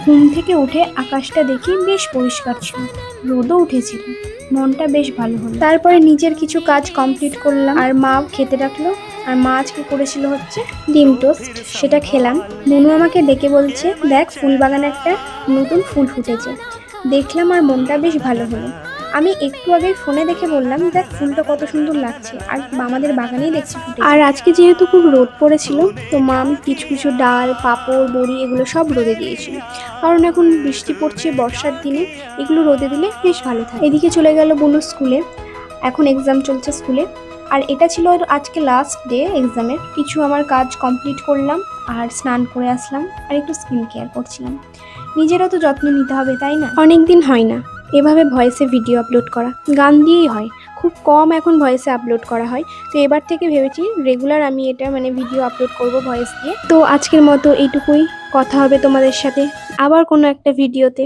ঘুম থেকে উঠে আকাশটা দেখি বেশ পরিষ্কার ছিল, রোদও উঠেছিল, মনটা বেশ ভালো হলো। তারপরে নিজের কিছু কাজ কমপ্লিট করলাম আর মা খেতে ডাকলো। আর মা আজকে করেছিল হচ্ছে ডিম টোস্ট, সেটা খেলাম। মনু আমাকে ডেকে বলছে, দেখ ফুল বাগানে একটা নতুন ফুল ফুটেছে। দেখলাম আর মনটা বেশ ভালো হলো। আমি একটু আগে ফোনে দেখে বললাম, দেখ ফুলটা কত সুন্দর লাগছে, আর আমাদের বাগানেই দেখছি ফুটে। আর আজকে যেহেতু খুব রোদ পড়েছিল, তো মা কিছু কিছু ডাল, পাঁপড়, বড়ি এগুলো সব রোদে দিয়েছিল, কারণ এখন বৃষ্টি পড়ছে বর্ষার দিনে, এগুলো রোদে দিলে বেশ ভালো থাকে। এদিকে চলে গেল বোনু স্কুলে, এখন এক্সাম চলছে স্কুলে। আর এটা ছিল আজকে লাস্ট ডে এক্সামের। কিছু আমার কাজ কমপ্লিট করলাম আর স্নান করে আসলাম আর একটু স্কিন কেয়ার করছিলাম। নিজেরও তো যত্ন নিতে হবে, তাই না? অনেক দিন হয় না এভাবে ভয়েসে ভিডিও আপলোড করা, গান দিয়েই হয়, খুব কম এখন ভয়েসে আপলোড করা হয়। তো এবার থেকে ভেবেছি রেগুলার আমি এটা ভিডিও আপলোড করব ভয়েস দিয়ে। তো আজকের মতো এইটুকুই, কথা হবে তোমাদের সাথে আবার কোনো একটা ভিডিওতে।